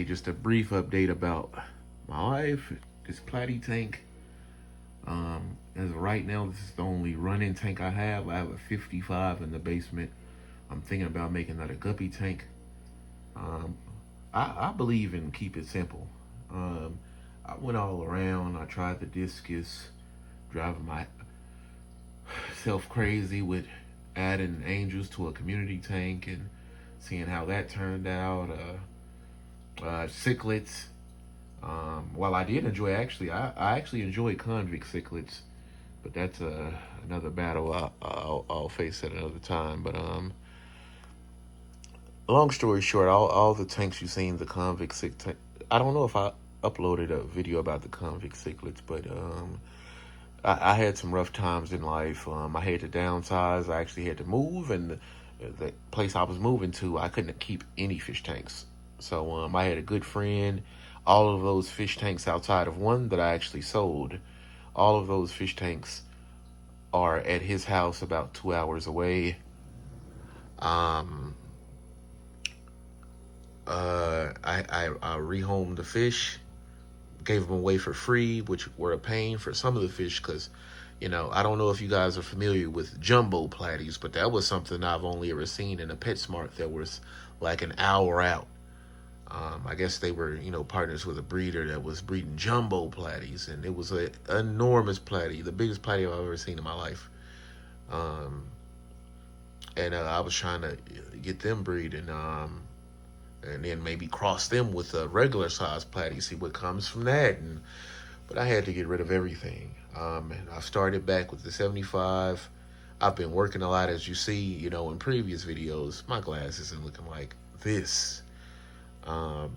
Just a brief update about my life. This Platy tank. As of right now, this is the only running tank I have. I have a 55 in the basement. I'm thinking about making that a guppy tank. Um, I believe in keep it simple. I went all around. I tried the discus, driving myself crazy with adding angels to a community tank and seeing how that turned out. Cichlids. While I did enjoy I actually enjoy convict cichlids, but that's another battle I'll face at another time. But long story short, all the tanks you've seen, the convict tank. I don't know if I uploaded a video about the convict cichlids, but I had some rough times in life. I had to downsize. I actually had to move, and the place I was moving to, I couldn't keep any fish tanks. So I had a good friend. All of those fish tanks outside of one that I actually sold, all of those fish tanks are at his house about 2 hours away. Um, I rehomed the fish, gave them away for free, which were a pain for some of the fish because, I don't know if you guys are familiar with jumbo platies, but that was something I've only ever seen in a PetSmart that was like an hour out. I guess they were, partners with a breeder that was breeding jumbo platies, and it was an enormous platy, the biggest platy I've ever seen in my life. Um, and I was trying to get them breeding, and then maybe cross them with a regular size platy, see what comes from that. But I had to get rid of everything. And I started back with the 75. I've been working a lot, as you see, in previous videos. My glass isn't looking like this. I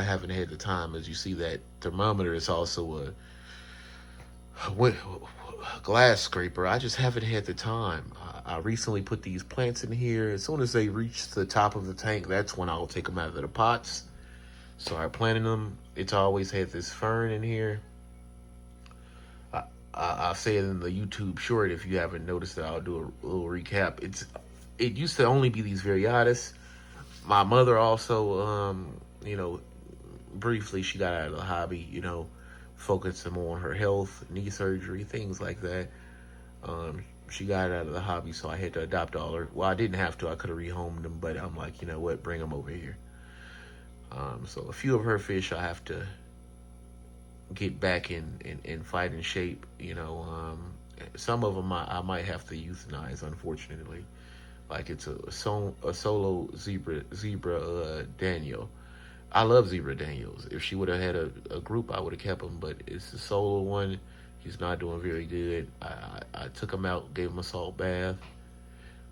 haven't had the time. As you see, that thermometer is also a glass scraper. I just haven't had the time. I recently put these plants in here. As soon as they reach the top of the tank, that's when I'll take them out of the pots. So I planted them. It's always had this fern in here. I say it in the YouTube short. If you haven't noticed it, I'll do a little recap. It used to only be these variatus. My mother also, briefly, she got out of the hobby, focusing more on her health, knee surgery, things like that. She got out of the hobby, so I had to adopt all her. Well, I didn't have to. I could have rehomed them, but I'm like, you know what? Bring them over here. So a few of her fish I have to get back in fighting shape. Some of them I might have to euthanize, unfortunately. Like it's a solo zebra Daniel. I love zebra Daniels. If she would have had a group, I would have kept him. But it's a solo one. He's not doing very good. I took him out, gave him a salt bath.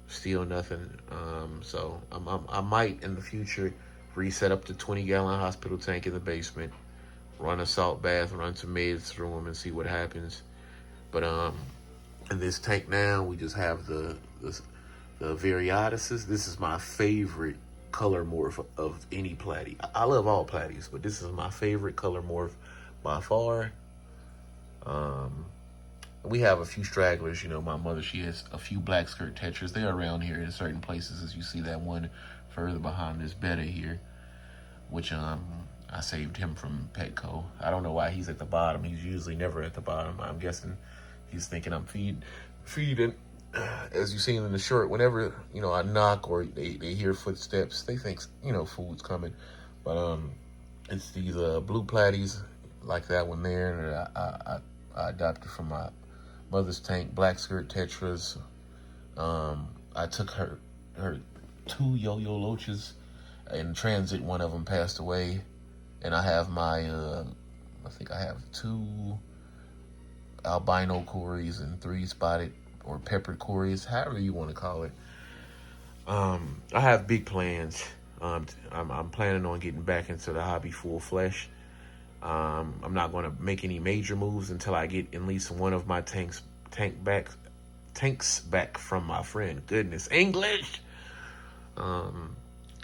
Still nothing. So I might in the future reset up the 20-gallon hospital tank in the basement, run a salt bath, run some meds through him, and see what happens. But in this tank now, we just have the variatuses. This is my favorite color morph of any platy. I love all platies, but this is my favorite color morph by far. We have a few stragglers. My mother, she has a few black skirt tetras. They're around here in certain places, as you see that one further behind this betta here, which I saved him from Petco. I don't know why he's at the bottom. He's usually never at the bottom. I'm guessing he's thinking I'm feeding. As you see in the short, whenever I knock or they hear footsteps, they think food's coming. But it's these blue platies like that one there, and I adopted from my mother's tank, black skirt tetras. I took her 2 yo-yo loaches in transit. One of them passed away, and I have my I think I have 2 albino cories and 3 spotted or peppered cories, however you want to call it. I have big plans. I'm planning on getting back into the hobby full flesh. I'm not going to make any major moves until I get at least one of my tanks back from my friend. Goodness, English. And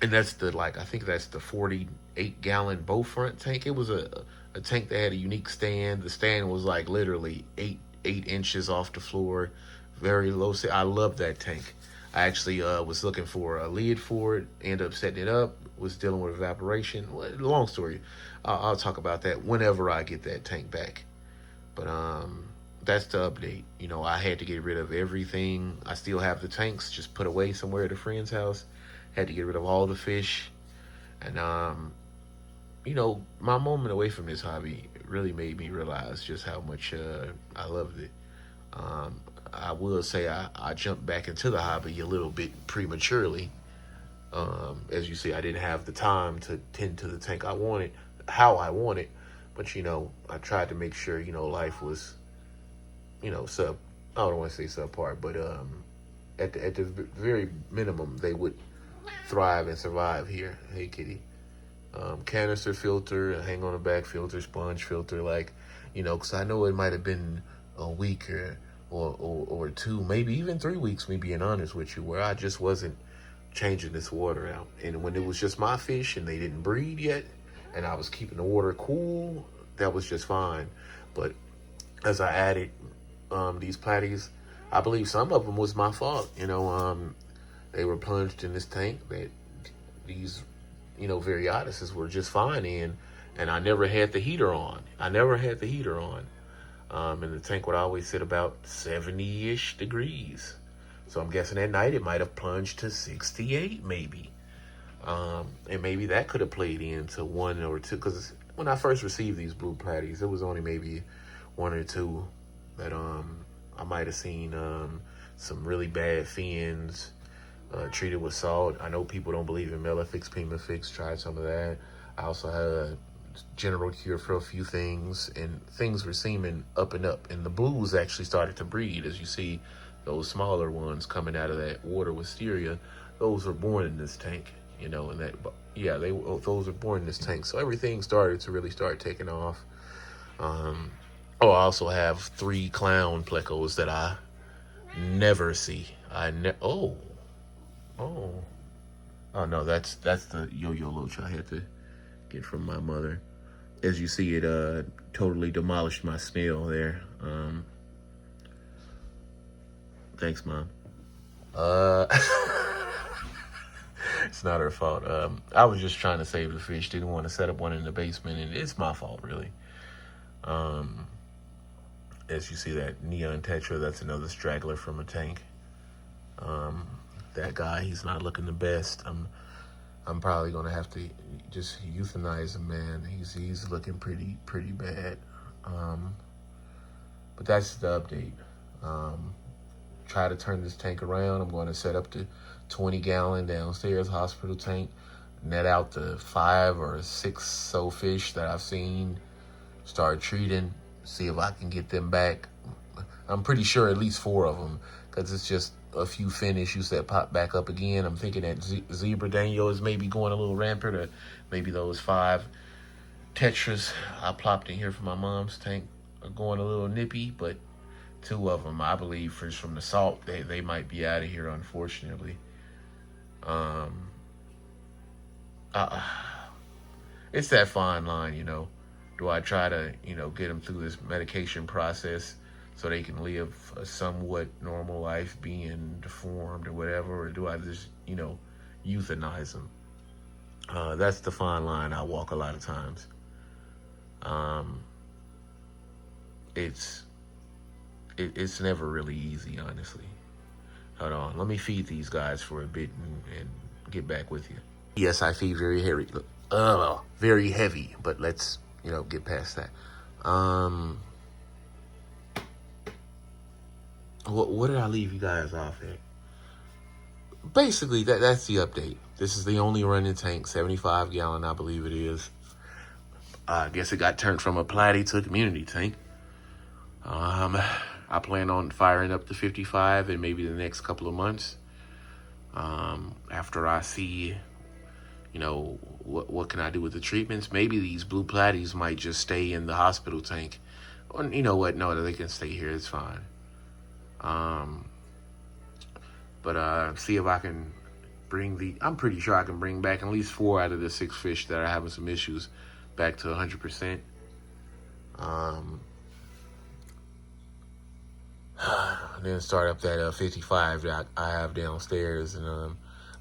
that's I think that's the 48-gallon bow front tank. It was a tank that had a unique stand. The stand was like literally 8 inches off the floor. Very low. I love that tank. I actually was looking for a lid for it, ended up setting it up, was dealing with evaporation. Well, long story. I'll talk about that whenever I get that tank back. But that's the update. You know, I had to get rid of everything. I still have the tanks just put away somewhere at a friend's house. Had to get rid of all the fish. And you know, my moment away from this hobby really made me realize just how much I loved it. Um, I will say I jumped back into the hobby a little bit prematurely. As you see, I didn't have the time to tend to the tank I wanted, how I wanted. But, you know, I tried to make sure, you know, life was, you know, I don't want to say subpar, but at the very minimum, they would thrive and survive here. Hey, kitty. Canister filter, a hang on the back filter, sponge filter, like, you know, because I know it might have been a week or two, maybe even 3 weeks, me being honest with you, where I just wasn't changing this water out. And when it was just my fish and they didn't breed yet, and I was keeping the water cool, that was just fine. But as I added these platies, I believe some of them was my fault. You know, they were plunged in this tank that these, you know, Variatises were just fine in, and I never had the heater on. And the tank would always sit about 70-ish degrees. So I'm guessing at night it might have plunged to 68 maybe. And maybe that could have played into one or two, because when I first received these blue platies, it was only maybe one or two that I might have seen some really bad fins treated with salt. I know people don't believe in Melafix, Pimafix. Tried some of that. I also had a general cure for a few things, and things were seeming up and up. And the blues actually started to breed, as you see those smaller ones coming out of that water wisteria. Those were born in this tank, you know, and that, yeah, those were born in this tank. So everything started to really start taking off. I also have 3 clown plecos that I never see. Oh no, that's the yo-yo loach I had to get from my mother. As you see, it totally demolished my snail there. Thanks, Mom. It's not her fault. I was just trying to save the fish. Didn't want to set up one in the basement, and it's my fault, really. As you see, that neon tetra, that's another straggler from a tank. That guy, he's not looking the best. I'm probably gonna have to just euthanize him, man. He's looking pretty bad. But that's the update. Try to turn this tank around. I'm going to set up the 20-gallon downstairs hospital tank, net out the 5 or 6 so fish that I've seen, start treating, see if I can get them back. I'm pretty sure at least 4 of them, because it's just a few fin issues that pop back up again. I'm thinking that Zebra Daniel is maybe going a little rampant, or maybe those 5 tetras I plopped in here for my mom's tank are going a little nippy, but 2 of them, I believe, from the salt, they might be out of here, unfortunately. It's that fine line, you know. Do I try to, you know, get them through this medication process so they can live a somewhat normal life being deformed or whatever, or do I just, you know, euthanize them? That's the fine line I walk a lot of times. It's never really easy, honestly. Hold on, let me feed these guys for a bit and get back with you. Yes, I feed very heavy. Very heavy, but let's, you know, get past that. What did I leave you guys off at? Basically, that's the update. This is the only running tank, 75-gallon, I believe it is. I guess it got turned from a Platy to a community tank. I plan on firing up the 55 in maybe the next couple of months. After I see, you know, what can I do with the treatments. Maybe these blue platies might just stay in the hospital tank. Or, you know what? No, they can stay here. It's fine. But see if I can I'm pretty sure I can bring back at least 4 out of the 6 fish that are having some issues back to 100%. And then start up that 55 that I have downstairs, and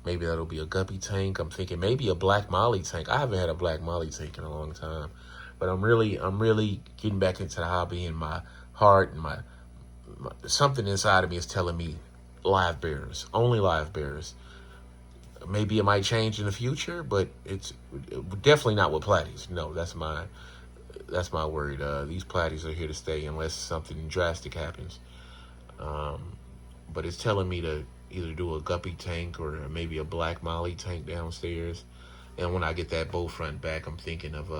maybe that'll be a guppy tank. I'm thinking maybe a black molly tank. I haven't had a black molly tank in a long time, but I'm really getting back into the hobby, and my heart and my something inside of me is telling me live bears, only live bears. Maybe it might change in the future, but it's definitely not with platies. No, that's my word. These platies are here to stay unless something drastic happens. But it's telling me to either do a guppy tank or maybe a black molly tank downstairs. And when I get that bow front back, I'm thinking of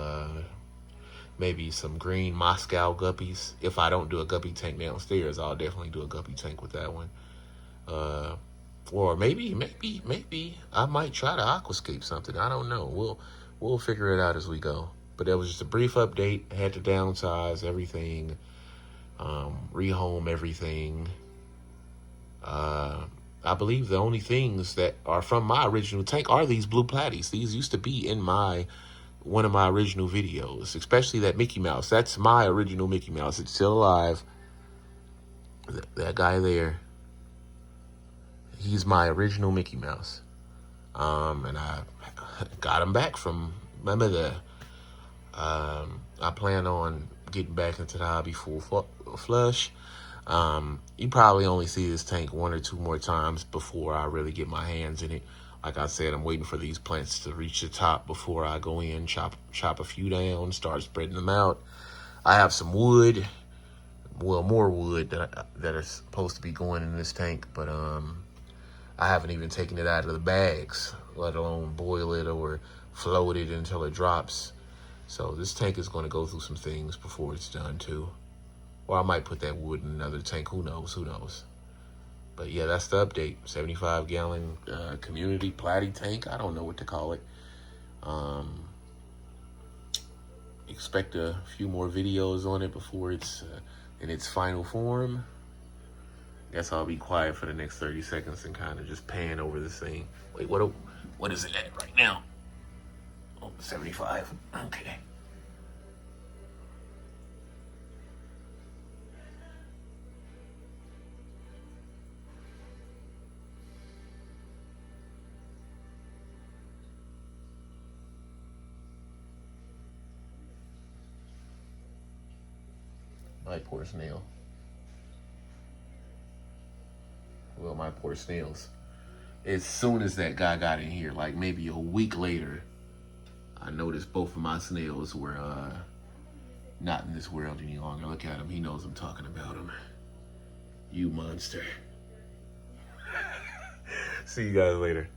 maybe some green Moscow guppies. If I don't do a guppy tank downstairs, I'll definitely do a guppy tank with that one. Or maybe I might try to aquascape something. I don't know. We'll figure it out as we go. But that was just a brief update. I had to downsize everything, rehome everything. I believe the only things that are from my original tank are these blue platies. These used to be in one of my original videos, especially that Mickey Mouse. That's my original Mickey Mouse. It's still alive. That guy there. He's my original Mickey Mouse. And I got him back from my mother. I plan on getting back into the hobby full flush. You probably only see this tank one or two more times before I really get my hands in it. Like I said, I'm waiting for these plants to reach the top before I go in, chop a few down, start spreading them out. I have some wood, well, more wood that are supposed to be going in this tank, but I haven't even taken it out of the bags, let alone boil it or float it until it drops. So this tank is going to go through some things before it's done too. Or I might put that wood in another tank. Who knows? But yeah, that's the update. 75-gallon community platy tank. I don't know what to call it. Expect a few more videos on it before it's in its final form. Guess I'll be quiet for the next 30 seconds and kind of just pan over this thing. Wait, what is it at right now? Oh, 75. Okay. My poor snail. Well, my poor snails. As soon as that guy got in here, like maybe a week later, I noticed both of my snails were not in this world any longer. Look at him. He knows I'm talking about him. You monster. See you guys later.